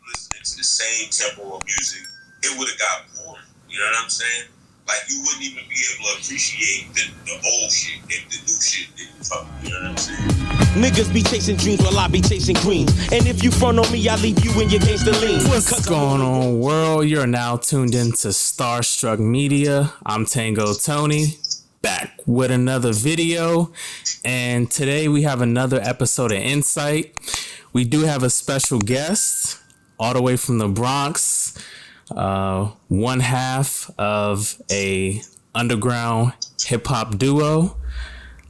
listening to the same tempo of music, it would have got boring. You know what I'm saying? Like, you wouldn't even be able to appreciate the old shit if the new shit didn't come. You know what I'm saying? Niggas be chasing dreams while I be chasing greens. And if you front on me, I leave you in your gangster lean. What's going on, world? You're now tuned into Starstruck Media. I'm Tango Tony, back with another video. And today we have another episode of Insight. We do have a special guest all the way from the Bronx. One half of a underground hip hop duo.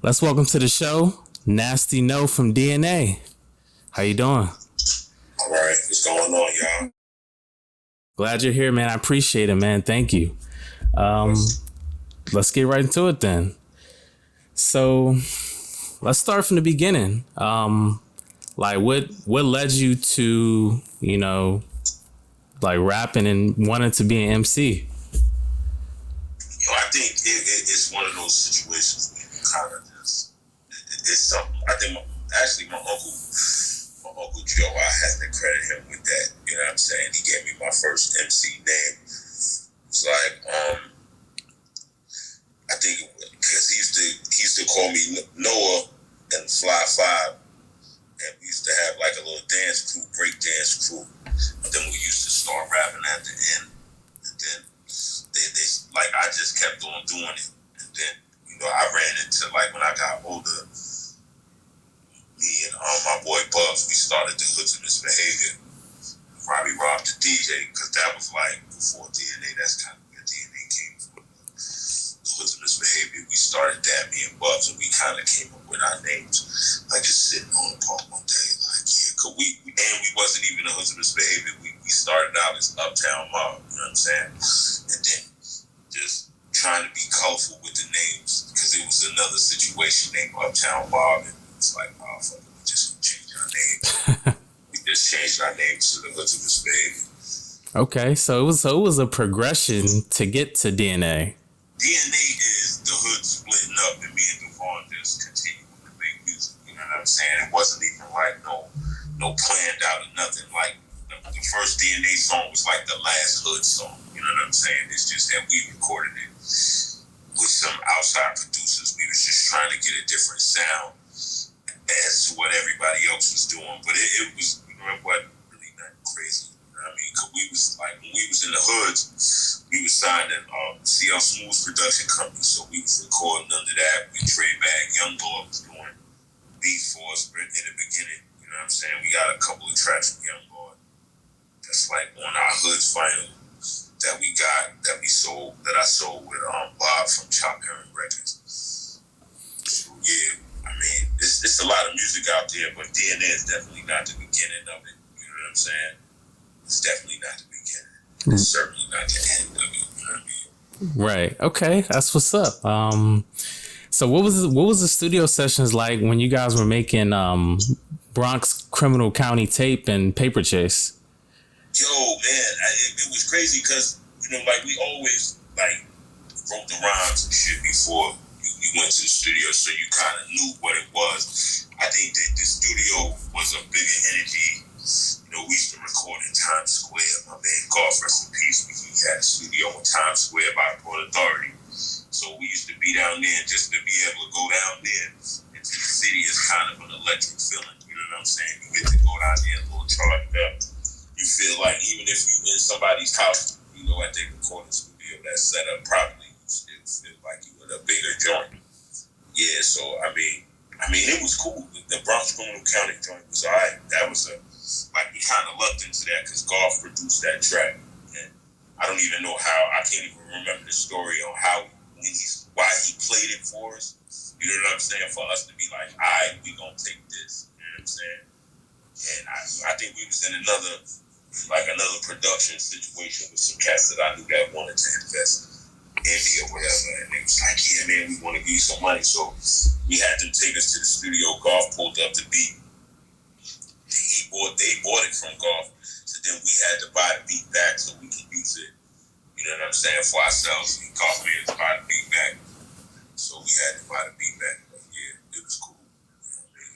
Let's welcome to the show, Nasty No from DNA. How you doing? All right, what's going on, y'all? Glad you're here, man. I appreciate it, man. Thank you. Let's get right into it then. So let's start from the beginning. Like what led you to, like rapping and wanting to be an MC? I think it's one of those situations where you kind of just, it's something. I think my uncle Joe, I have to credit him with that. You know what I'm saying? He gave me my first MC name. It's like, I think because he used to call me Noah and Fly Five, and we used to have like a little dance crew, break dance crew. But then we used to start rapping at the end, and then they like I just kept on doing it, and then I ran into, like, when I got older, me and my boy Bubs, we started the Hoods of Misbehavior. Robbie robbed the DJ, because that was like before DNA. That's kind of where DNA came from. The Hoods of Misbehavior. We started that, me and Bubs, and we kind of came up with our names, like just sitting on the park one day, like, yeah, cause we wasn't even the Hoods of Misbehavior. We started out as Uptown Mob, you know what I'm saying? And then just trying to be colorful with the names, because it was another situation named Uptown Mob, and it's like, oh, fuck it, we just changed our names. We just changed our names to the Hoods of Misbehavior. Okay, so it was a progression to get to DNA. DNA is the hood splitting up, and me and Devon just continuing to make music. You know what I'm saying? It wasn't even like no planned out or nothing. Like the first DNA song was like the last hood song. You know what I'm saying? It's just that we recorded it with some outside producers. We was just trying to get a different sound as to what everybody else was doing. But it was, it wasn't really nothing crazy. You know what I mean? Because we was like, when we was in the hoods, we was signed in CL Smooth's production company. So we was recording under that. We trade back. Young Lord was doing beats for us in the beginning. You know what I'm saying? We got a couple of tracks from Young Lord. That's like on our hoods final that we got, that I sold with Bob from Chop Herring Records. So yeah, I mean, it's a lot of music out there, but DNA is definitely not the beginning of it. You know what I'm saying? It's definitely not the beginning. It's certainly not the end of it. You know what I mean? Right. Okay, that's what's up. So what was the studio sessions like when you guys were making Bronx Criminal County Tape and Paper Chase? Yo, man, it was crazy because, like, we always, like, wrote the rhymes and shit before you went to the studio, so you kind of knew what it was. I think that the studio was a bigger energy. We used to record in Times Square. My man, God rest in peace, he had a studio in Times Square by Port Authority. So we used to be down there, just to be able to go down there into the city is kind of an electric feeling. You know what I'm saying? You get to go down there a little charged up. You feel like even if you in somebody's house, at their recording studio that's set up properly, you still feel like you in a bigger joint. Yeah, so I mean, it was cool. The Bronx Criminal County joint was alright. That was we kind of lucked into that because Golf produced that track, and I don't even know how. I can't even remember the story on why he played it for us. You know what I'm saying? For us to be like, alright, we gonna take this. You know what I'm saying? And I think we was in another production situation with some cats that I knew that wanted to invest in me or whatever, and they was like, yeah, man, we want to give you some money. So we had them take us to the studio. Golf pulled up the beat. They bought it from Golf, so then we had to buy the beat back so we could use it. You know what I'm saying, for ourselves. And Golf made us buy the beat back, so we had to buy the beat back. But yeah, it was cool.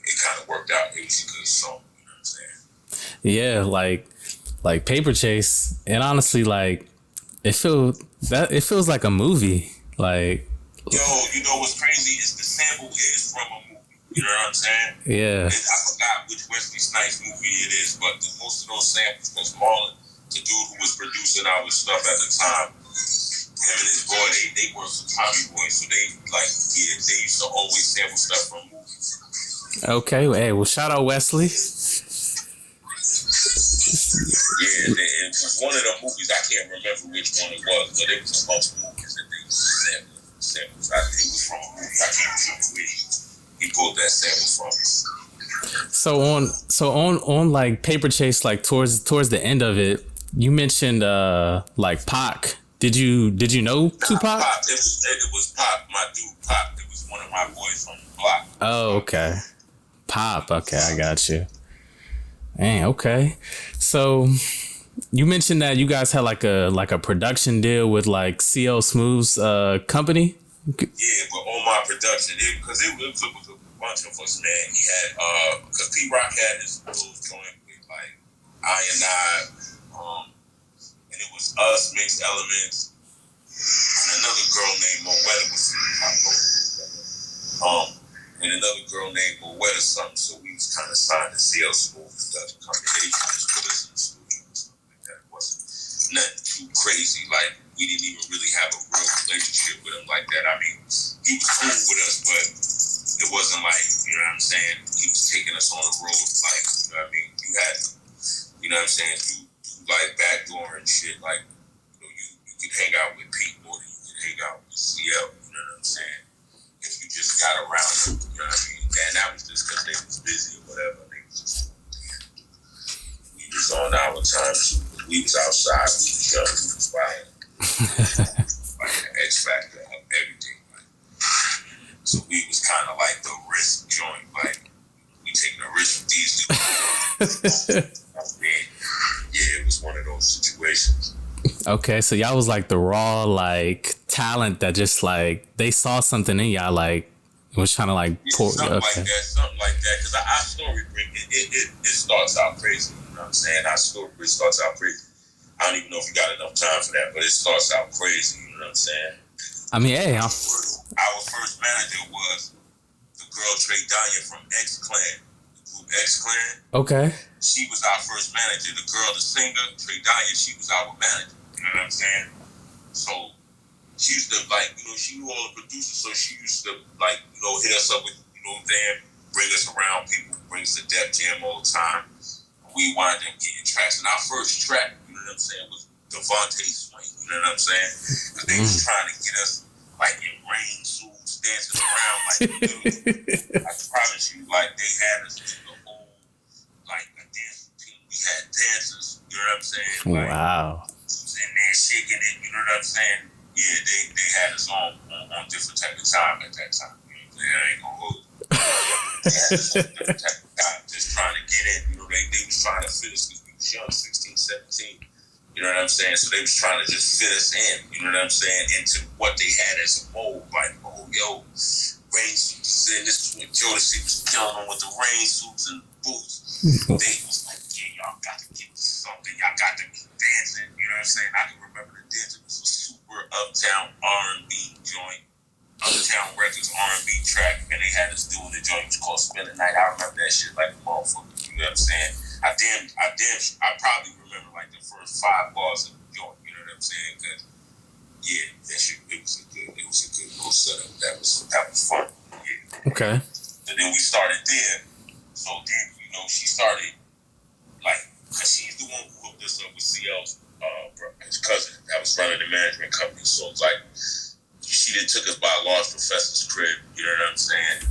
It kind of worked out. It was a good song. You know what I'm saying? Yeah, like like Paper Chase, and honestly, like it feels like a movie. Like, yo, you know what's crazy is the sample is from a movie. You know what I'm saying? yeah. I forgot which Wesley Snipes movie it is, but most of those samples was Marlon, the dude who was producing our stuff at the time. Him and his boy, they worked for Tommy Boy, so they used to always sample stuff from movies. Okay, hey, well, shout out Wesley. Yeah, and one of the movies, I can't remember which one it was, but it was a bunch of movies that they samples. I think it was from a movie. I can't remember where he pulled that sample from. So on like Paper Chase, like towards the end of it, you mentioned like Pac. Did you know Tupac? Pop. It was Pop, my dude Pop. It was one of my boys from the block. Oh, okay. Pop. Okay, I got you. Dang, okay. So you mentioned that you guys had like a production deal with like CL Smooth's company. Yeah, but on my production, because it was a bunch of us, man. He had because P Rock had his little joint with like I&I, and it was us, Mixed Elements, and another girl named Moetta was and another girl named Moetta something. So we was kind of signed to CL Smooth production company. They just put us in the studio and stuff like that. It wasn't nothing too crazy. Like we didn't even really have a real relationship with him like that. I mean, he was cool with us, but it wasn't like, you know what I'm saying, he was taking us on the road, like, you know what I mean, you had, you know what I'm saying, you like backdoor and shit, like, you know, you could hang out with Pete more than you could hang out with CL, you know what I'm saying, if you just got around them, you know what I mean, and that was just because they was busy or whatever, they was just, we was on our time, we was outside, we was young, we was wild, like the X Factor of everything. So we was kind of like the risk joint, like we taking a risk with these dudes. Yeah, it was one of those situations. Okay, so y'all was like the raw like talent that just like they saw something in y'all, like was trying to like pour. Something like that. Because our story, it starts out crazy. You know what I'm saying? Our story starts out crazy. I don't even know if you got enough time for that, but it starts out crazy. You know what I'm saying? I mean, hey, our first manager was the girl Trey Danya from X Clan, the group X Clan. Okay. She was our first manager. The girl, the singer, Trey Danya, she was our manager. You know what I'm saying? So she used to like, you know, she knew all the producers, so she used to like, you know, hit us up with, you know what I'm saying, bring us around people, bring us to Def Jam all the time. We wound up getting tracks. And our first track, you know what I'm saying, was Devontae Swing. You know what I'm saying? Because they was trying to get us like in rain suits, dancing around like dude. I promise you, like they had us in the whole like a dance team. We had dancers, you know what I'm saying? Like, wow. was in there shaking it, you know what I'm saying? Yeah, they had us on different type of time at that time. You know what I'm saying? I ain't gonna hold you. They had us on different type of time, just trying to get in. You know, they was trying to fit us because we was young, 16, 17. You know what I'm saying? So they was trying to just fit us in, you know what I'm saying, into what they had as a mold. Like, oh, yo, rain suits. And this is when Jodeci was killing them with the rain suits and boots. They was like, yeah, y'all got to get something. Y'all got to be dancing. You know what I'm saying? I can remember the dance. It was a super uptown R&B joint. Uptown Records R&B track. And they had us doing the joint. It was called Spin the Night. I remember that shit like a motherfucker. You know what I'm saying? I probably remember like the first 5 bars of the joint, you know what I'm saying? Because yeah, that shit, it was a good little setup. That was fun. Yeah. Okay. And then we started there. So then, you know, she started like, cause she's the one who hooked us up with CL's his cousin that was running the management company. So it's like she done took us by Large Professor's crib, you know what I'm saying?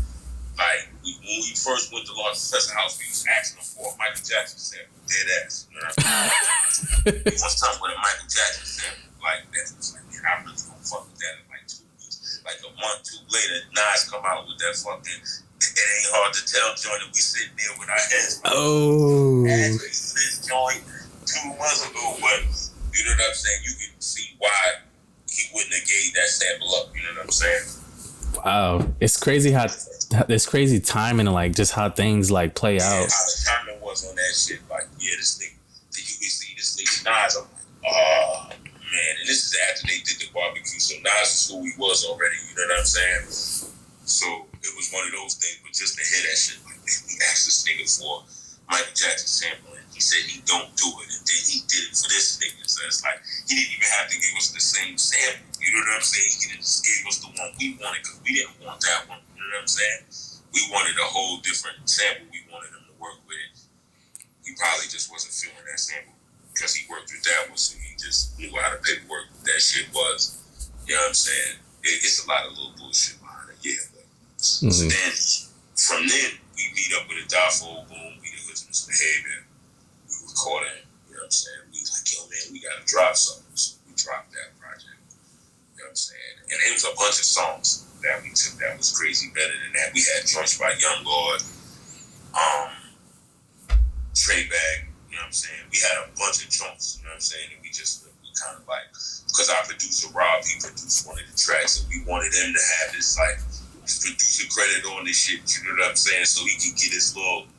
Like, when we first went to Large Professor's house, we was asking him for a Michael Jackson sample, dead ass. You know what I'm saying? He was talking with a Michael Jackson sample like that. It was like, man, I really don't fuck with that in like 2 weeks. Like a month, 2 later, Nas come out with that fucking, it ain't hard to tell joint, and we sitting there with our heads. Oh. Actually, this joint 2 months ago, but you know what I'm saying? You can see why he wouldn't have gave that sample up. You know what I'm saying? Wow, it's crazy how it's crazy timing and like just how things like play out. How the timing was on that shit, like yeah, this nigga, you can see this Nas. I'm like, oh man. And this is after they did the barbecue, so Nas is who he was already. You know what I'm saying? So it was one of those things. But just to hear that shit, like man, we asked this nigga for Michael Jackson sampling. He said he don't do it, and then he did it for this nigga. So it's like he didn't even have to give us the same sample. You know what I'm saying? He just gave us the one we wanted because we didn't want that one. You know what I'm saying? We wanted a whole different sample. We wanted him to work with it. He probably just wasn't feeling that sample because he worked with that one, so he just knew how to paperwork that shit was. You know what I'm saying? It's a lot of little bullshit behind it, yeah. But so then, from then, we meet up with a Dafo, boom, we the Hood's Behavior. We recording, you know what I'm saying? We like, yo, man, we gotta drop something. So we dropped that project. You know what I'm saying? And it was a bunch of songs that we took that was crazy better than that. We had joints by Young Lord, Trey Bag, you know what I'm saying? We had a bunch of joints, you know what I'm saying? And we kind of like, because our producer Rob, he produced one of the tracks, and we wanted him to have this like producer credit on this shit, you know what I'm saying? So he could get his little,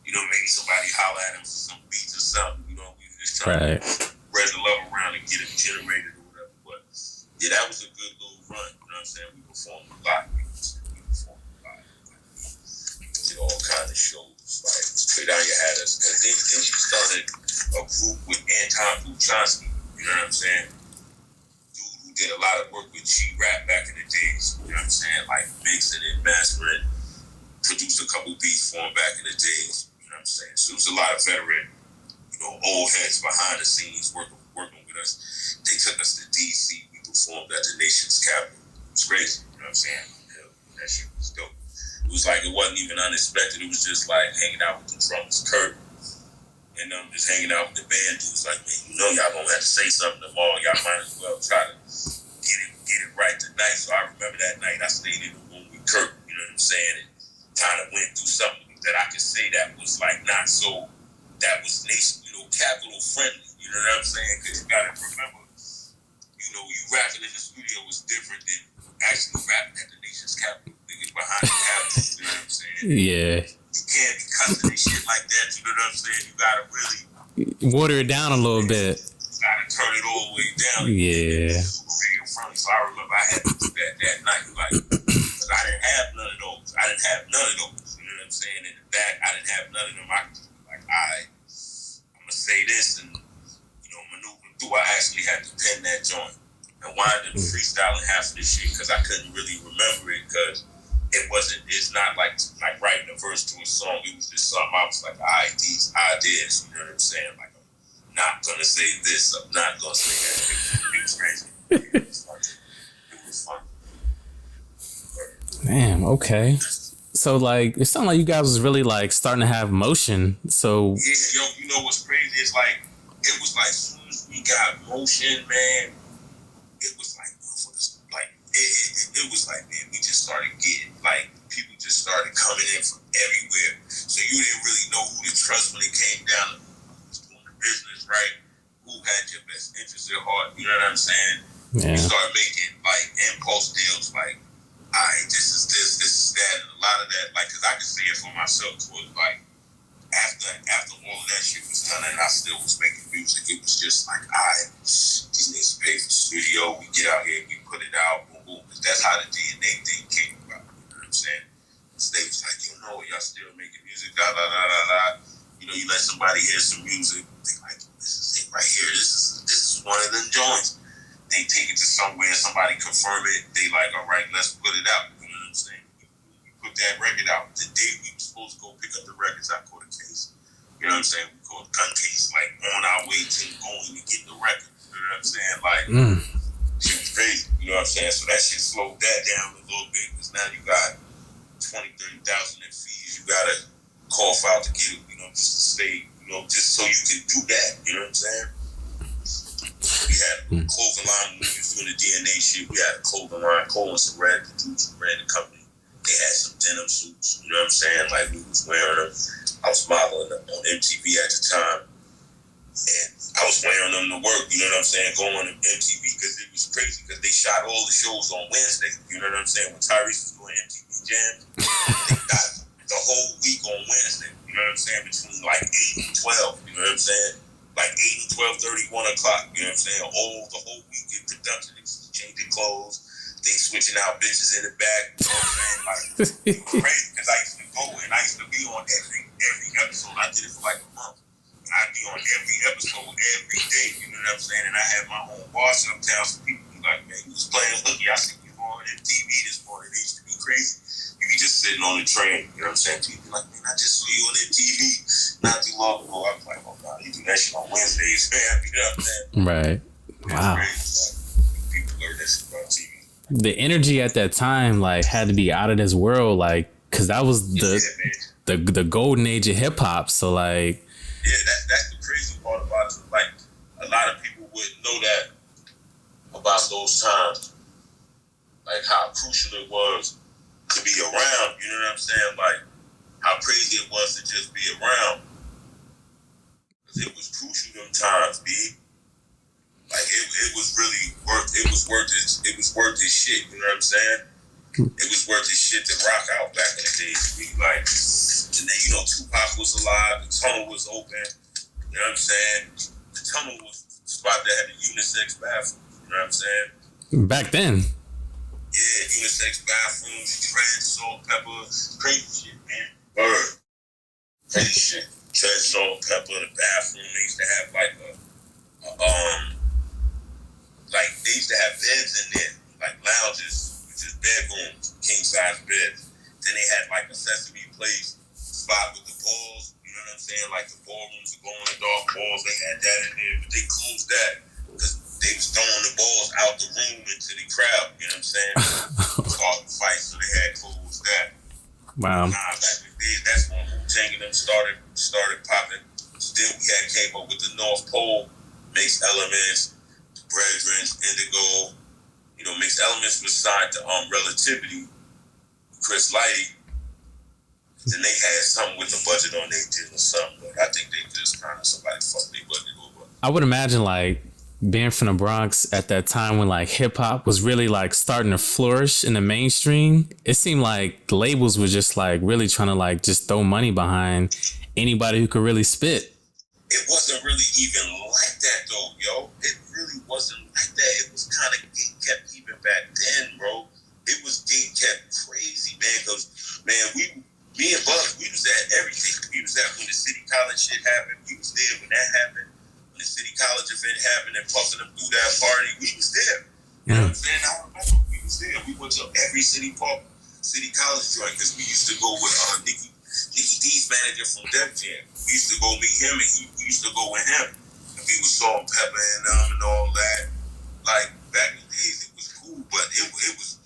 you know, maybe somebody holler at him for some beats or something, you know, we were just trying to spread the love around and get it generated or whatever. But yeah, that was a good little run, you know what I'm saying? We performed a lot. Did all kinds of shows, like Straight Out Your Had Us. Because then she started a group with Anton Buchansky, you know what I'm saying? Dude who did a lot of work with G-Rap back in the days, you know what I'm saying? Like mixing and mastering, produced a couple beats for him back in the days, you know what I'm saying? So it was a lot of veteran, you know, old heads behind the scenes working with us. They took us to DC. We performed at the nation's capital. It was crazy, you know what I'm saying? That shit was dope. It was like it wasn't even unexpected. It was just like hanging out with the drummers, Kurt, and just hanging out with the band dudes. Like, man, you know y'all gonna have to say something tomorrow. Y'all might as well try to get it right tonight. So I remember that night I stayed in the room with Kurt, you know what I'm saying, and kind of went through something that I could say that was like not so, that was nation, you know, capital friendly. You know what I'm saying? Because you gotta remember, you know, you rapping in the studio was different than actually rapping at the nation's capital. Behind the capital, you know what I'm saying? Yeah. You can't be cussing and shit like that, you know what I'm saying? You gotta really water it down a little bit. You gotta turn it all the way down. Yeah. Super radio friendly. So I remember I had to do that night, like, because I didn't have none of those. You know what I'm saying? In the back, I didn't have none of them. I could just be like, I'm gonna say this and, you know, maneuver through. I actually had to pen that joint and wind up freestyling half of this shit because I couldn't really remember it because it's not like writing a verse to a song. It was just something I was like, these ideas, you know what I'm saying? Like, I'm not gonna say this, I'm not gonna say that. It was crazy. It was fun. Damn, okay. So like, it sounded like you guys was really like starting to have motion. So yeah, yo, you know what's crazy? It was like as soon as we got motion, man, it was like, it was like, man, we just started getting, like, people just started coming in from everywhere. So you didn't really know who to trust when it came down to who was doing the business, right? Who had your best interest at heart, you know what I'm saying? yeah. We started making, like, impulse deals, like, all right, this is this is that, and a lot of that, like, because I could say it for myself, was like, after all of that shit was done and I still was making music, it was just like, all right, these niggas pay for the studio, we get out here, we put it out, boom, boom. That's how the DNA thing came about, you know what I'm saying? So they was like, you know, y'all still making music, da da da da da. You know, you let somebody hear some music, they like, this is it right here, this is one of them joints. They take it to somewhere, somebody confirm it, they like, all right, let's put it out, you know what I'm saying? We put that record out. The day we were supposed to go pick up the records, I caught a case. You know what I'm saying? We caught a gun case, like on our way to going to get the record. You know what I'm saying? Like, shit was crazy. You know what I'm saying? So that shit slowed that down a little bit because now you got 20,000, 30,000 in fees. You gotta cough out to get it, you know, just to stay, you know, just so you can do that. You know what I'm saying? We had a clothing line when we was doing the DNA shit. We had a clothing line, Cole and Red, the dudes who ran the company. They had some denim suits, you know what I'm saying? Like, we was wearing them. I was modeling them on MTV at the time. And I was wearing them to work, you know what I'm saying? Going on MTV because it was crazy because they shot all the shows on Wednesday. You know what I'm saying? When Tyrese was doing MTV Jams, they got the whole week on Wednesday. You know what I'm saying? Between like 8 and 12, you know what I'm saying? like 8 and 12:30, 1 o'clock. You know what I'm saying? The whole weekend production, they changing clothes, they switching out bitches in the back. You know what I'm saying? Like, it was crazy because I used to go and I used to be on every episode. I did it for like a month. I'd be on every episode every day. You know what I'm saying? And I had my own bar sometimes. So people be like, man, you was playing hooky. I see you on TV this morning. It used to be crazy. You be just sitting on the train. You know what I'm saying? People be like, man, I just saw you on that TV not too long ago. I was like, oh, no, you do that shit on Wednesdays, man. You know what I'm saying? Right. Wow. Like, people learn that shit about TV. The energy at that time, like, had to be out of this world, like, because that was the golden age of hip hop. So, like, yeah, that's the crazy part about it. Like, a lot of people wouldn't know that about those times. Like, how crucial it was to be around. You know what I'm saying? Like, how crazy it was to just be around. Because it was crucial them times, B. Like, it was really worth his shit. You know what I'm saying? It was worth his shit to rock out back in the days. B. Like, and then, you know, Tupac was alive. The tunnel was open. You know what I'm saying? The tunnel was the spot that had the unisex bathroom. You know what I'm saying? back then. Yeah, unisex bathrooms, tread, salt, pepper, crazy shit, man. Bird. Crazy shit. Tread, salt, pepper, the bathroom. They used to have like they used to have beds in there, like lounges, which is bedrooms, king size beds. Then they had like a Sesame Place spot with the balls. You know what I'm saying? Like the ballrooms are going dark balls. They had that in there, but they closed that because they was throwing the balls out the room into the crowd. You know what I'm saying? It was hard to fight, so they had closed that. Wow. Back in the days, that's when Wu-Tang and them started popping. So then we came up with the North Pole, Mixed Elements, Brethren, Indigo. You know, Mixed Elements was signed to Relativity, Chris Lighty. Then they had something with the budget on their deal or something, but I think they just kind of somebody fucked their budget over. I would imagine, like, being from the Bronx at that time when, like, hip hop was really, like, starting to flourish in the mainstream, it seemed like the labels were just, like, really trying to, like, just throw money behind anybody who could really spit. It wasn't really even like that, though, yo. It really wasn't like that. It was kind of gate kept even back then, bro. It was gate kept crazy, man, because, man, me and Bugs, we was at everything. We was at when the City College shit happened. We was there when that happened. When the City College event happened and puffing them through that party, we was there. You know what I'm saying? I remember we was there. We went to every City College joint because we used to go with Nicky D's manager from Def Jam. We used to go meet him and we used to go with him. And we was Salt and Pepper and all that. Like, back in the days, it was cool, but it was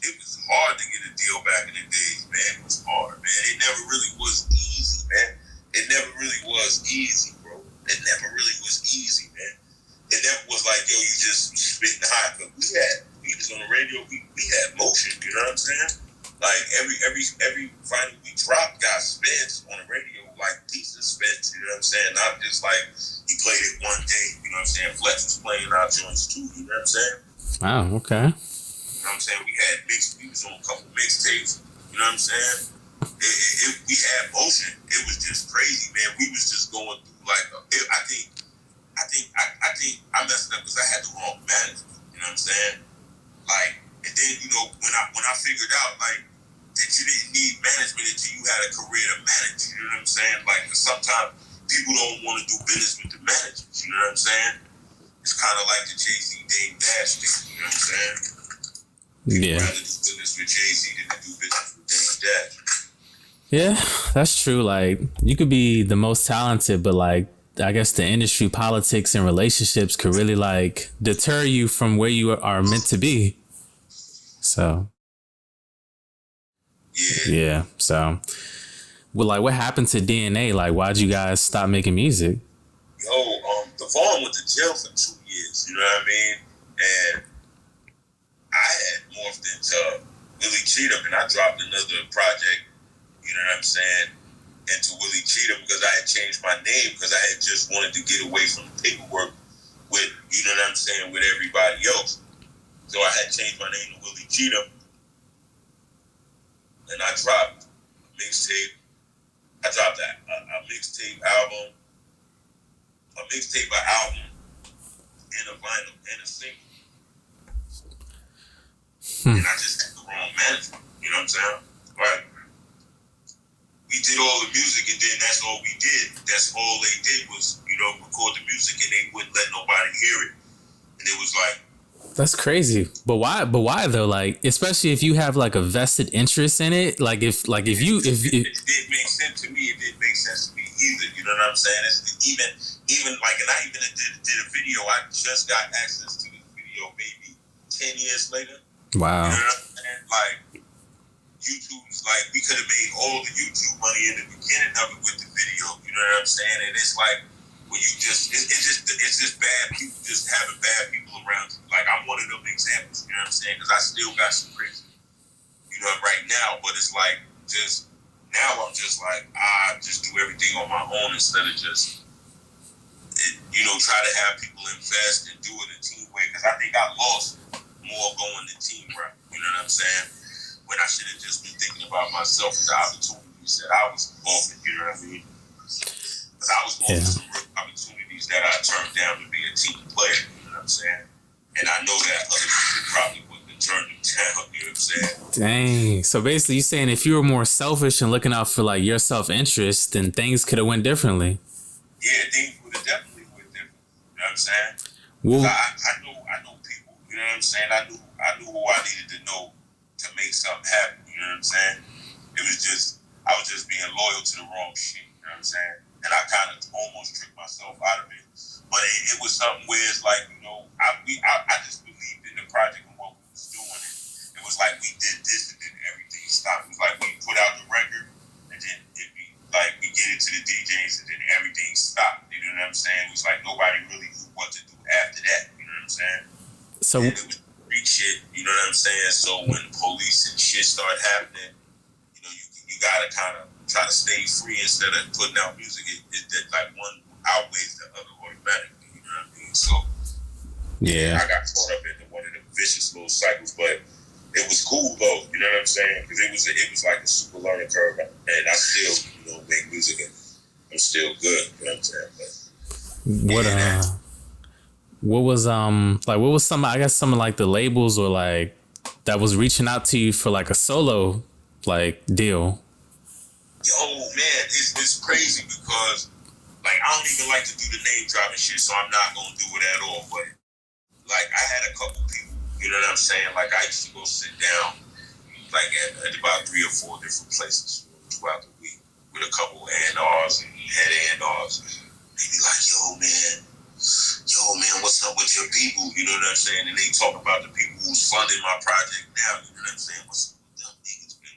hard to get a deal back in the days, man. It was hard, man. It never really was easy, man. It never really was easy, bro. It never really was easy, man. It never was like, yo, you just spitting hot. But we was on the radio, we had motion, you know what I'm saying? Like every final we dropped got spins on the radio, like decent spins, you know what I'm saying? Not just like he played it one day, you know what I'm saying? Flex was playing our joints too, you know what I'm saying? Wow, okay. You know what I'm saying? We was on a couple mixtapes, you know what I'm saying? We had motion. It was just crazy, man. We was just going through like, I think I messed up because I had the wrong manager, you know what I'm saying? Like, and then, you know, when I figured out, like, that you didn't need management until you had a career to manage, you know what I'm saying? Like, sometimes people don't want to do business with the managers, you know what I'm saying? It's kind of like the Jay-Z Dame Dash thing, you know what I'm saying? Yeah. Rather do business with Jay-Z than to do business with Dame Dash. Yeah, that's true. Like, you could be the most talented, but, like, I guess the industry, politics, and relationships could really, like, deter you from where you are meant to be. So, yeah. So, well, like, what happened to DNA? Like, why'd you guys stop making music? Yo, the Vaughn went to jail for 2 years, you know what I mean? And I had morphed into Willie Cheatham, and I dropped another project, you know what I'm saying, into Willie Cheatham because I had changed my name because I had just wanted to get away from the paperwork with, you know what I'm saying, with everybody else. So I had changed my name to Willie Cheatham, and I dropped a mixtape. I dropped a mixtape album a mixtape, an album, and a vinyl, and a single. And I just had the wrong management. You know what I'm saying? Like, we did all the music, and then that's all we did. That's all they did was, record the music, and they wouldn't let nobody hear it. And it was like, that's crazy. But why? But why though? Like, especially if you have like a vested interest in it. Like, if it did make sense to me. It didn't make sense to me either. You know what I'm saying? It's even like, and I even did a video. I just got access to this video maybe 10 years later. Wow. You know what I'm saying? Like, YouTube's like, we could have made all the YouTube money in the beginning of it with the video. You know what I'm saying? And it's like, when you just, it's just bad people just having bad people around you. Like, I'm one of them examples, you know what I'm saying? Because I still got some crazy, right now. But it's like, now I'm just like, I just do everything on my own instead of just, try to have people invest and do it a team way. Because I think I lost more going the team route, you know what I'm saying? When I should have just been thinking about myself and the opportunities that I was offered, you know what I mean? Because I was offered some real opportunities that I turned down to be a team player, you know what I'm saying? And I know that other people probably wouldn't have turned them down, you know what I'm saying? Dang. So basically you're saying if you were more selfish and looking out for like your self-interest, then things could have went differently. Yeah, things would have definitely went different, you know what I'm saying? Well, I know people, you know what I'm saying? I knew who I needed to know to make something happen, you know what I'm saying? I was just being loyal to the wrong shit, you know what I'm saying? And I kind of almost tricked myself out of it. But it was something where it's like, I just believed in the project and what we was doing. It was like we did this and then everything stopped. It was like we put out the record and then we get it to the DJs and then everything stopped. You know what I'm saying? It was like nobody really knew what to do after that. You know what I'm saying? So and it was street shit. You know what I'm saying? So when police and shit start happening, you gotta kind of try to stay free instead of putting out music. It like one outweighs the other automatically. You know what I mean? So yeah, I got caught up into one of the vicious little cycles, but it was cool though. You know what I'm saying? Because it was like a super learning curve, and I still make music and I'm still good. You know what I'm saying? But what was some, I guess, some of like the labels or like that was reaching out to you for like a solo like deal? Yo, man, it's crazy because like I don't even like to do the name dropping shit, so I'm not gonna do it at all. But like I had a couple people, you know what I'm saying? Like I used to go sit down like at about 3 or 4 different places throughout the week with a couple A&Rs and head A&Rs. They be like, yo man, what's up with your people? You know what I'm saying? And they talk about the people who's funding my project now. You know what I'm saying? What's up with them niggas, man?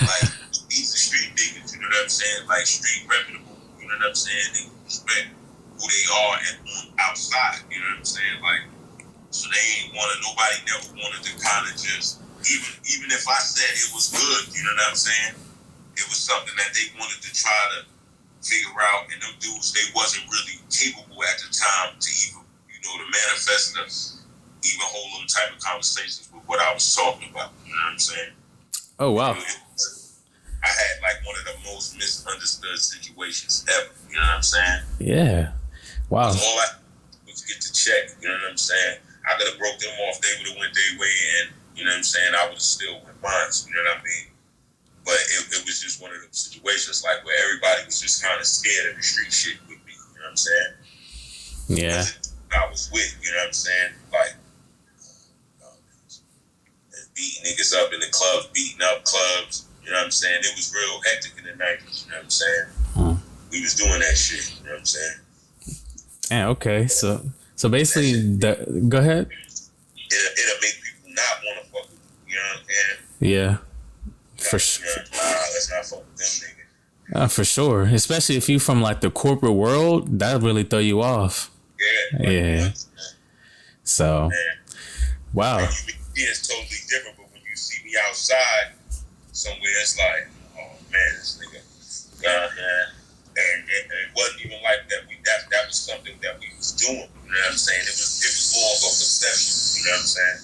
Like these are street niggas. You know what I'm saying? Like street reputable. You know what I'm saying? They respect who they are outside. You know what I'm saying? Like, so they ain't nobody never wanted to kind of just, even if I said it was good, you know what I'm saying? It was something that they wanted to try to figure out, and them dudes, they wasn't really capable at the time to even, to manifest and even hold them type of conversations with what I was talking about. You know what I'm saying? Oh, wow. I had like one of the most misunderstood situations ever. You know what I'm saying? Yeah. Wow. All I was get the check. You know what I'm saying? I could have broke them off. They would have went their way, and you know what I'm saying? I would have still went mine. You know what I mean? But it was just one of those situations like where everybody was just kind of scared of the street shit with me. You know what I'm saying? Yeah. I was with, you know what I'm saying? Like, beating niggas up in the clubs, beating up clubs. You know what I'm saying? It was real hectic in the 90s. You know what I'm saying? We was doing that shit. You know what I'm saying? Yeah. Okay. So basically, go ahead. It'll make people not want to fuck with you. You know what I'm saying? Yeah. For sure. Let's not fuck with them niggas. For sure. Especially if you from like the corporate world, that really throw you off. Yeah. So, wow. It's totally different, but when you see me outside somewhere, it's like, oh man, this nigga. And it wasn't even like that. That was something that we was doing. You know what I'm saying? It was more of a perception. You know what I'm saying?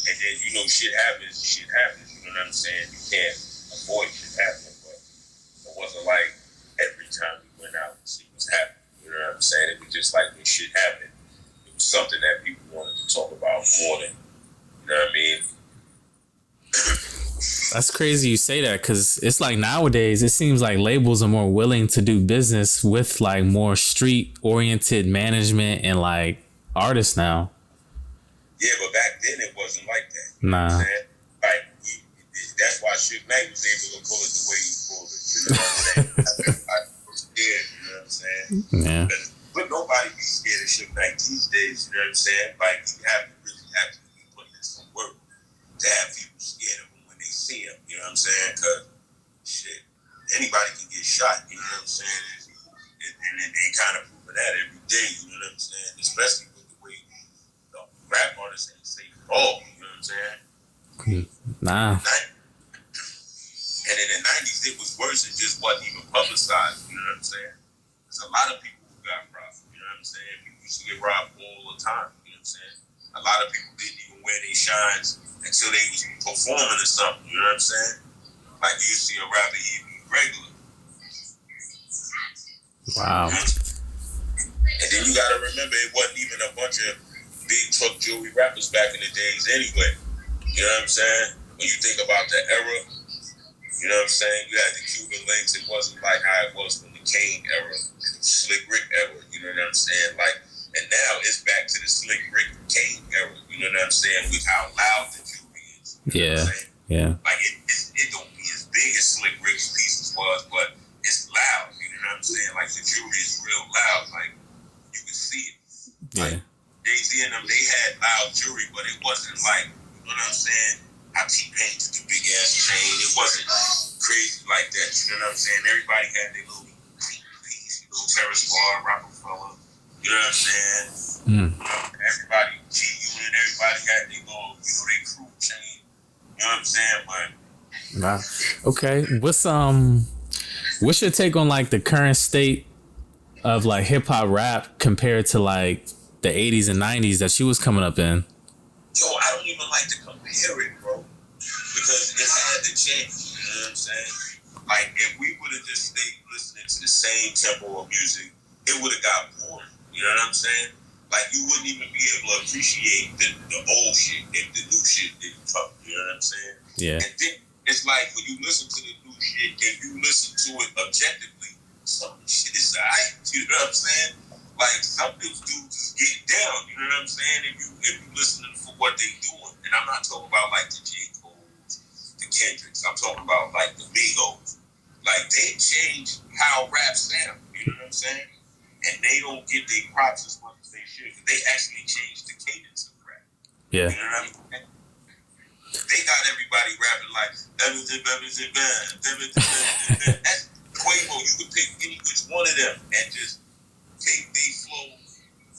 And then shit happens. You know what I'm saying? You can't avoid shit happening, but it wasn't like every time we went out and see what's happening. You know what I'm I'm saying? It was just like when shit happened, it was something that people wanted to talk about more than, you know what I mean? That's crazy you say that, because it's like nowadays it seems like labels are more willing to do business with like more street oriented management and like artists now. Yeah, but back then it wasn't like that. Nah. You know what I'm saying? Like, that's why Suge Knight was able to pull it the way he pulled it. You know what I'm saying? I was scared, you know what I'm saying? Yeah. But nobody be scared of Suge Knight these days, you know what I'm saying? Like, you have to really actually put in some work to have people scared of him when they see him, you know what I'm saying? Because, shit, anybody can get shot, you know what I'm saying? And they kind of proving that every day, you know what I'm saying? Especially with the way rap artists ain't safe at all, you know what I'm saying? Nah. And in the 90s, it was worse. It just wasn't even publicized, you know what I'm saying? There's a lot of people who got robbed, you know what I'm saying? People used to get robbed all the time, you know what I'm saying? A lot of people didn't even wear their shines until they was performing or something, you know what I'm saying? Like you see a rapper even regular. Wow. And then you gotta remember, it wasn't even a bunch of big truck jewelry rappers back in the days anyway. You know what I'm saying? When you think about the era, you know what I'm saying? You had the Cuban links. It wasn't like how it was from the Kane era, the Slick Rick era. You know what I'm saying? Like, and now it's back to the Slick Rick Kane era. You know what I'm saying? With how loud the jewelry is. You know what I'm saying? Yeah. Like it don't be as big as Slick Rick's pieces was, but it's loud. You know what I'm saying? Like the jewelry is real loud. Like you can see it. Like, Yeah. Jay-Z and them, they had loud jewelry, but it wasn't like, you know what I'm saying? How T-Pain took the big ass chain. It wasn't crazy like that. You know what I'm saying? Everybody had their little piece, you know, Terrace Bar, Rockefeller. You know what I'm saying? Everybody, G-Unit, everybody had their little, you know, their crew chain. You know what I'm saying? But Wow. Okay. What's your take on like the current state of like hip hop rap compared to like the 80s and 90s that she was coming up in? yo, I don't even like to compare it, bro, because it had to change. You know what I'm saying? Like, if we would have just stayed listening to the same tempo of music, it would have got boring. You know what I'm saying? Like, you wouldn't even be able to appreciate the old shit if the new shit didn't come. You know what I'm saying? Yeah. And then it's like when you listen to the new shit, if you listen to it objectively, some shit is alright. You know what I'm saying? Like, some dudes just get down. You know what I'm saying? If you listen for what they doing, and I'm not talking about like the J. Cole's, the Kendricks. I'm talking about like the Migos. Like, they changed how rap sound. You know what I'm saying? And they don't get their props as much as they should, because they actually changed the cadence of rap. Yeah. You know what I'm saying? They got everybody rapping like that's Quavo. You could pick any which one of them and just take their flow,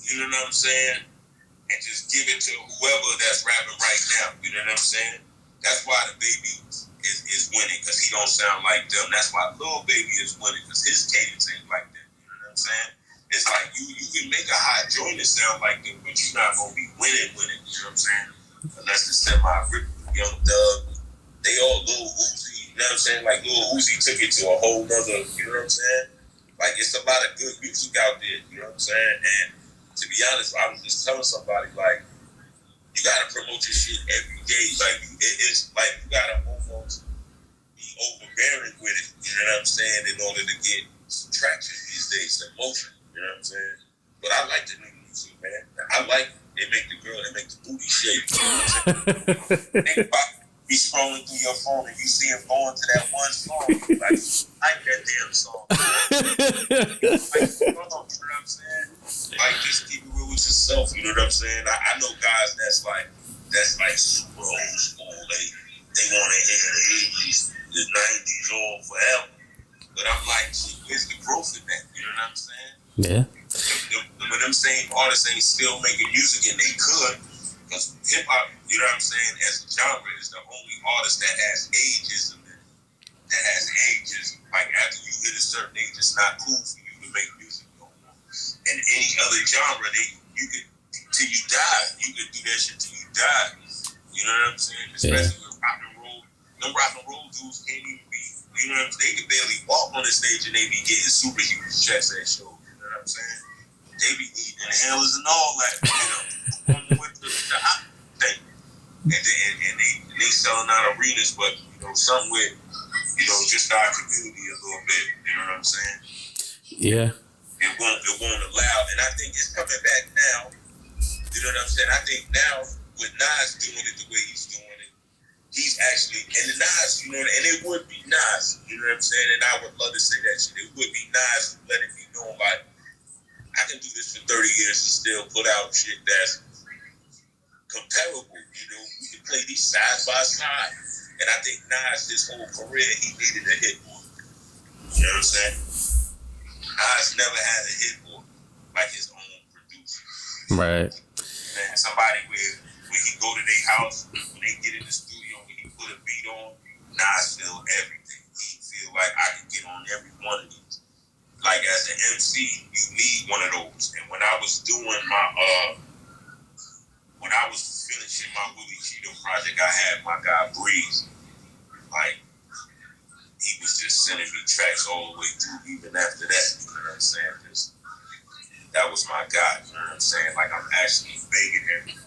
you know what I'm saying, and just give it to whoever that's rapping right now. You know what I'm saying? That's why the Baby is winning, because he don't sound like them. That's why Lil Baby is winning, because his cadence ain't like them. You know what I'm saying? It's like you can make a hot joint that sound like them, but you're not gonna be winning. You know what I'm saying? Unless it's semi-rip, Young Thug, they all Lil Uzi. You know what I'm saying? Like Lil Uzi took it to a whole nother. You know what I'm saying? Like, it's a lot of good music out there. You know what I'm saying? And to be honest, I was just telling somebody, like, you gotta promote your shit every day. Like, it's like you gotta almost be overbearing with it. You know what I'm saying? In order to get some traction these days, some motion. You know what I'm saying? But I like the new music, man. I like it. Make the girl, it make the booty shake. You know what I'm saying? Think about be scrolling through your phone and you see him going to that one song. You like that damn song. Like, you know what I'm saying? Like, just keep it real with yourself. You know what I'm saying? I know guys that's like super old school. They want to hear the 80s, the 90s all forever. But I'm like, where's the growth in that? You know what I'm saying? Yeah. When them same artists ain't still making music, and they could, because hip hop, you know what I'm saying, as a genre, is the only artist that has ageism. Like, after you hit a certain age, it's not cool for you to make music no more. And any other genre, you could till you die. You could do that shit till you die. You know what I'm saying? Especially with rock and roll. Them rock and roll dudes can't even be. You know what I'm saying? They can barely walk on the stage and they be getting super huge checks at shows. You know what I'm saying? they be needing inhalers and all that, with the hot thing. And they selling out arenas, but, something with, just our community a little bit, you know what I'm saying? Yeah. It won't allow, and I think it's coming back now, you know what I'm saying? I think now, with Nas doing it the way he's doing it, he's actually, and the Nas, and it would be Nas, you know what I'm saying? And I would love to say that shit. It would be Nas who let it be known, like, I can do this for 30 years and still put out shit that's comparable, we can play these side by side. And I think Nas, his whole career, he needed a hit boy. You know what I'm saying? Nas never had a hit boy like his own producer. Right. Man, somebody where he go to their house, when they get in the studio, when he put a beat on, Nas feel everything. He feel like I can get on every one of these. Like as an MC, you need one of those. And when I was doing my when I was finishing my Willie Cheeto project, I had my guy Breeze. Like, he was just sending me tracks all the way through, even after that. You know what I'm saying? That was my guy. You know what I'm saying? Like, I'm actually begging him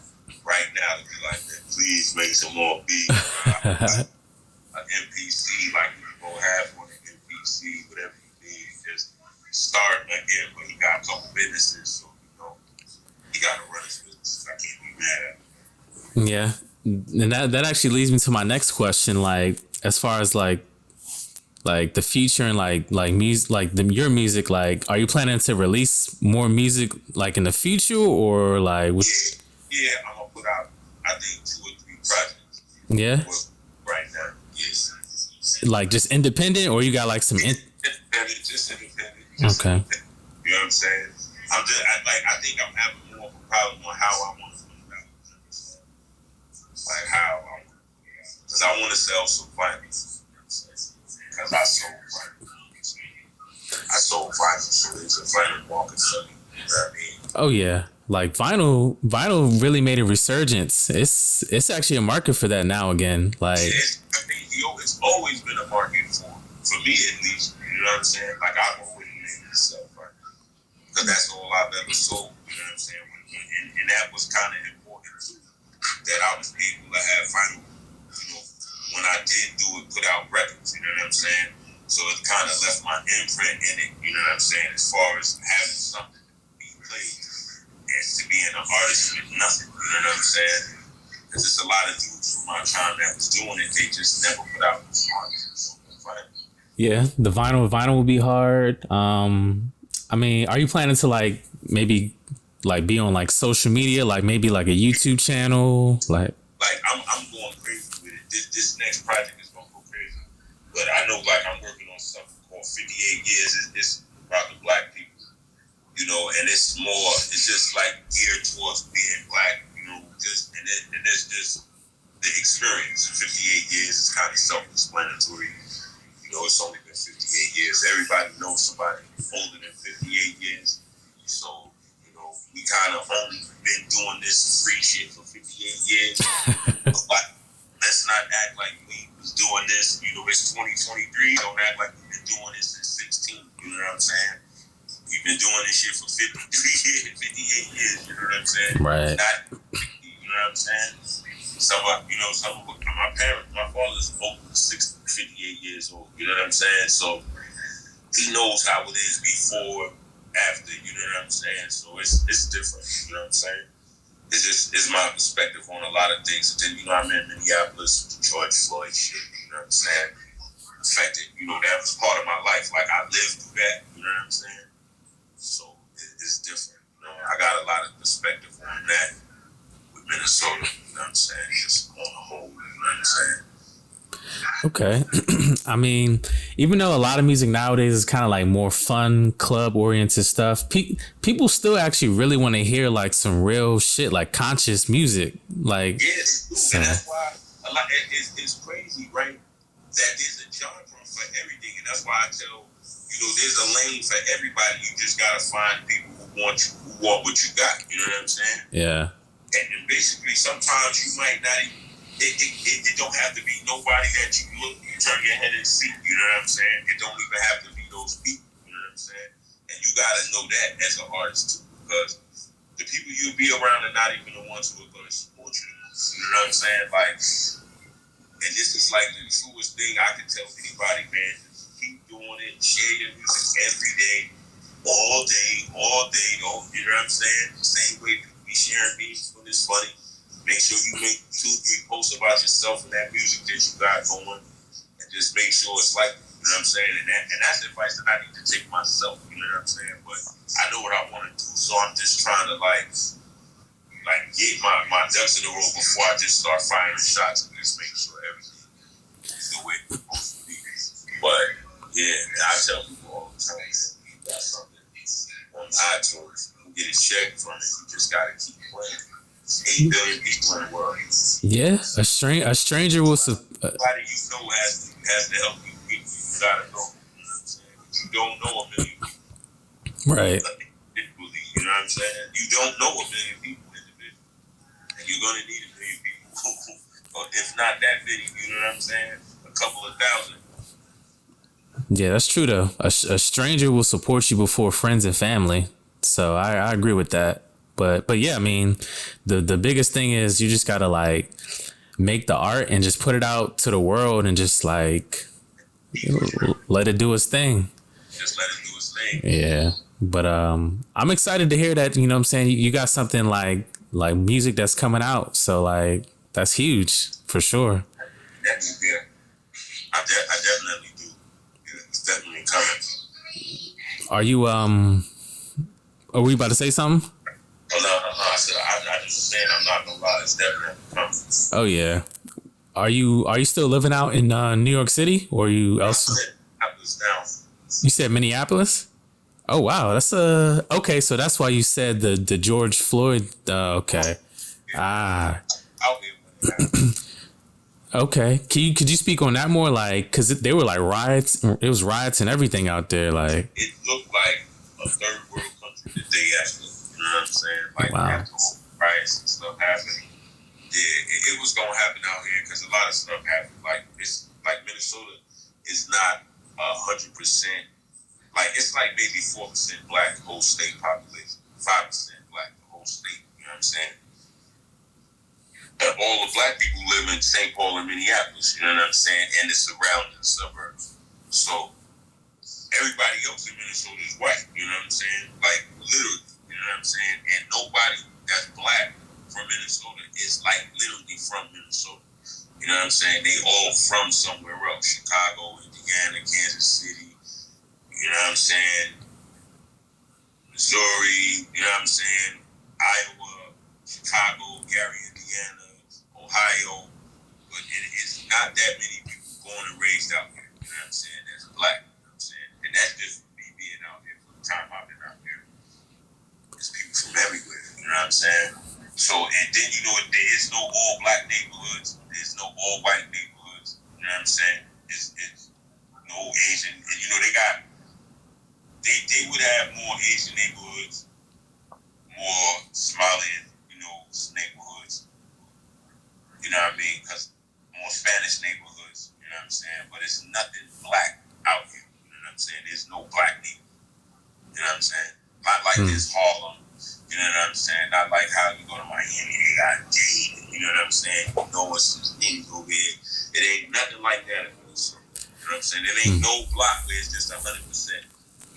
right now to be like, man, please make some more beats. An MPC, like you gonna have on an MPC, whatever you need. Just start again, but he got a couple businesses, so he gotta run his business. I can't be mad at him. Yeah. And that actually leads me to my next question, like as far as like the future and like music, like your music, like are you planning to release more music like in the future or like yeah, I'm gonna put out I think 2 or 3 projects. Yeah. Right now, yes. Like just independent, or you got like some just independent. Okay. You know what I'm saying? I think I'm having more of a problem on how I want to put it out. Like how I want to put it out. Because I want to sell some vinyls. Because I sold vinyl. So it's a vinyl market for me. You know what I mean? Oh yeah. Like vinyl really made a resurgence. It's actually a market for that now again. Like it's always been a market for me at least. You know what I'm saying? Like I've always made myself right, because that's all I've ever sold. You know what I'm saying? And that was kind of important too. That I was able to have vinyl. When I did put out records. You know what I'm saying? So it kind of left my imprint in it. You know what I'm saying? As far as having something to be played. As to being an artist with nothing, you know what I'm saying? Because there's a lot of dudes from my time that was doing it, they just never put out songs. Yeah, the vinyl will be hard. I mean, are you planning to like maybe like be on like social media, like maybe like a YouTube channel, like I'm going crazy with it. This next project is gonna go crazy, but I know like I'm working on something called 58 Years. It's about the black people. And it's just like geared towards being black, and it's just the experience. 58 years is kind of self-explanatory. It's only been 58 years. Everybody knows somebody older than 58 years. So, we kind of only been doing this free shit for 58 years. But let's not act like we was doing this, it's 2023. Don't act like we've been doing this since 16. You know what I'm saying? We've been doing this shit for 53 years, 58 years, you know what I'm saying? Right. You know what I'm saying? Some of my parents, my father's over 58 years old, you know what I'm saying? So he knows how it is before, after, you know what I'm saying? So it's different, you know what I'm saying? It's my perspective on a lot of things. And then, I'm in Minneapolis with the George Floyd shit, you know what I'm saying? Affected, that was part of my life. Like I lived through that, you know what I'm saying? So it's different. I got a lot of perspective on that with Minnesota, you know what I'm saying? Just on the whole, you know what I'm saying? Okay. I mean, even though a lot of music nowadays is kind of like more fun, club-oriented stuff, people still actually really want to hear like some real shit, like conscious music. Like, yes, so. And that's why it's crazy, right? That there's a genre for everything, and that's why I tell there's a lane for everybody. You just gotta find people who want what you got. You know what I'm saying? Yeah. And basically, sometimes you might not even. It don't have to be nobody that you turn your head and see. You know what I'm saying? It don't even have to be those people. You know what I'm saying? And you gotta know that as an artist too. because the people you be around are not even the ones who are going to support you the most. You know what I'm saying? Like, and this is like the truest thing I can tell anybody, man. Just keep doing it, share your music every day, all day. Don't, you know what I'm saying? Same way people be sharing memes when it's funny. Make sure you make 2-3 posts about yourself and that music that you got going, and just make sure it's like, you know what I'm saying? And that's advice that I need to take myself, you know what I'm saying? But I know what I want to do, so I'm just trying to like get my ducks in a row before I just start firing shots and just make sure everything is the way it's supposed to be. But yeah, I tell people all the time, man, you got something on iTunes, you get a check from it, you just gotta keep playing. 8 billion people in the world. Yeah, a stranger will. Everybody you know has to help you. You gotta know. You know what I'm saying? But you don't know a million people. Right. Individually, you know what I'm saying? You don't know a million people individually. And you're gonna need a million people. Or if not that many, you know what I'm saying? A couple of thousand. Yeah, that's true though. A stranger will support you before friends and family. So I agree with that. But yeah, I mean, the biggest thing is you just gotta like make the art and just put it out to the world and just like let it do its thing. Just let it do its thing. Yeah. But I'm excited to hear that, you know what I'm saying, you got something like music that's coming out. So like that's huge for sure. Definitely, yeah. I definitely do. Yeah, it's definitely coming. Are you are we about to say something? Oh, no. I said I just saying I'm not gonna lie, it's definitely coming. Oh yeah. Are you still living out in New York City, or are you elsewhere? Minneapolis now. You said Minneapolis? Oh wow, that's okay. So that's why you said the George Floyd. Okay. Out here. Okay. Could you speak on that more? Like, cause they were like riots. It was riots and everything out there. Like, it looked like a third world country the day after. You know what I'm saying? Like wow. after all riots and stuff happened. Yeah, it was gonna happen out here because a lot of stuff happened. Like it's like Minnesota is not 100%. Like it's like maybe 4% black, the whole state population, 5% black, the whole state. You know what I'm saying? And all the black people live in St. Paul and Minneapolis. You know what I'm saying? And the surrounding suburbs. So everybody else in Minnesota is white. You know what I'm saying? Like literally. You know what I'm saying? And nobody that's black from Minnesota is like literally from Minnesota. You know what I'm saying? They all from somewhere else. Chicago, Indiana, Kansas City. You know what I'm saying? Missouri, you know what I'm saying? Iowa, Chicago, Gary, Indiana, Ohio. But it's not that many people born and raised out here. You know what I'm saying? That's black. You know what I'm saying? And that's just me being out here for the time I've been out here. There's people from everywhere. You know what I'm saying? So, and then, you know, there's no all black neighborhoods. There's no all white neighborhoods. You know what I'm saying? It's no Asian. And, you know, they would have more Asian neighborhoods, more Somalian, you know, neighborhoods. You know what I mean? Because more Spanish neighborhoods. You know what I'm saying? But it's nothing black out here. You know what I'm saying? There's no black neighborhood. You know what I'm saying? Not like this Harlem. You know what I'm saying? Not like how you go to Miami, they got Dade. You know what I'm saying? You know what's some things over here. It ain't nothing like that in Minnesota. You know what I'm saying? There ain't no block where it's just 100%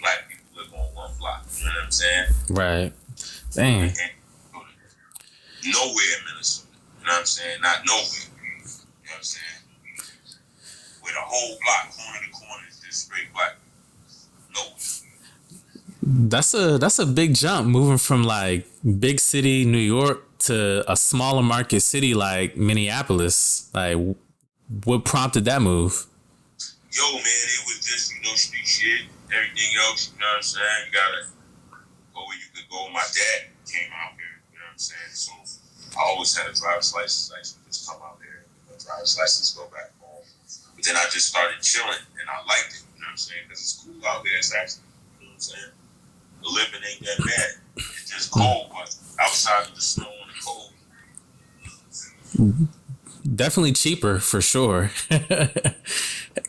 black people live on one block. You know what I'm saying? Right. Dang. Nowhere in Minnesota. You know what I'm saying? Not nowhere. You know what I'm saying? Where the whole block, corner to corner, is just straight black. Nowhere. That's a big jump, moving from like big city New York to a smaller market city like Minneapolis. Like, what prompted that move? Yo, man, it was just, you know, street shit. Everything else, you know what I'm saying? You gotta go where you could go. My dad came out here, you know what I'm saying? So I always had a driver's license. I used to just come out here, driver's license, go back home. But then I just started chilling, and I liked it, you know what I'm saying? Because it's cool out there. It's actually, you know what I'm saying? The living ain't that bad. It's just cold, but outside of the snow and the cold. Definitely cheaper for sure,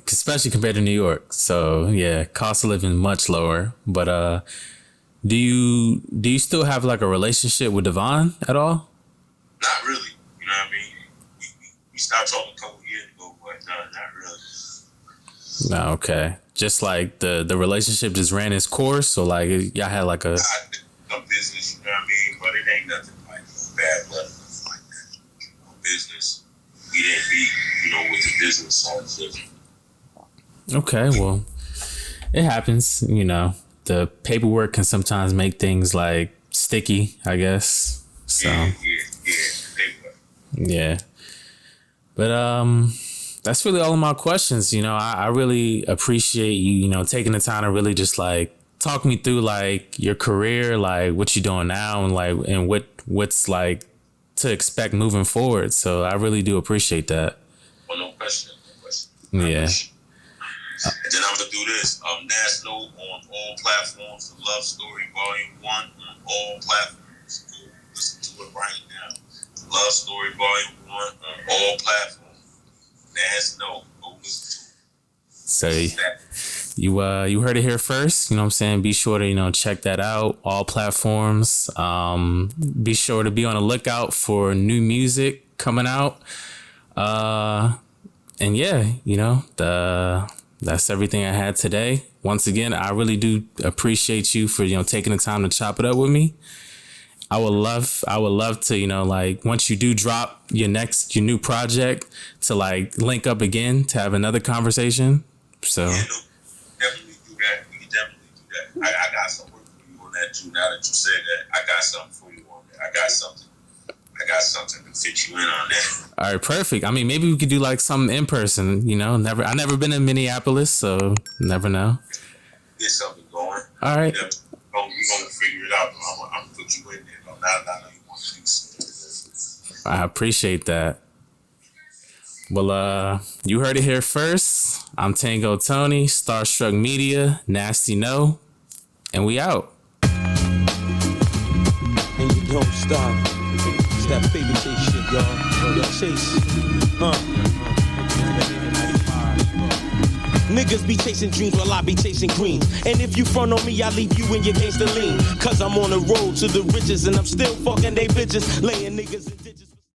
especially compared to New York. So yeah, cost of living much lower. But Do you still have like a relationship with Devon at all? Not really. You know what I mean? We stopped talking a couple years ago, but not really. No, okay. Just like the relationship just ran its course, so like y'all had like a some business, you know what I mean? But it ain't nothing like bad blood or nothing like that. Business. We didn't be, with the business side of it. Okay, well, it happens, The paperwork can sometimes make things like sticky, I guess. So Paperwork. Yeah. But that's really all of my questions. I really appreciate you, taking the time to really just like talk me through like your career, like what you're doing now and what's like to expect moving forward. So I really do appreciate that. Well, no question. Yeah. And then I'm gonna do this. National on all platforms. The Love Story Volume 1 on all platforms. Go listen to it right now. Love Story Volume 1 on all platforms. National. Go listen to it. So you heard it here first. You know what I'm saying? Be sure to check that out. All platforms. Be sure to be on the lookout for new music coming out. And yeah, that's everything I had today. Once again, I really do appreciate you for, taking the time to chop it up with me. I would love to, like once you do drop your new project to like link up again to have another conversation. So yeah, definitely do that. We can definitely do that. I got some work for you on that too. Now that you said that, I got something for you on that. I got something to fit you in on that. All right, perfect. I mean, maybe we could do like something in person. I never been in Minneapolis, so never know. Get something going. All right. We're gonna figure it out. I'm gonna put you in there. Now that I know you want to do something. I appreciate that. Well, you heard it here first. I'm Tango Tony, Starstruck Media, Nasty No, and we out. And you don't stop. It's that baby chase shit, y'all. Yo, Chase. Niggas be chasing dreams while I be chasing greens. And if you front on me, I leave you in your gangster lean. Cause I'm on the road to the riches and I'm still fucking they bitches. Laying niggas in ditches.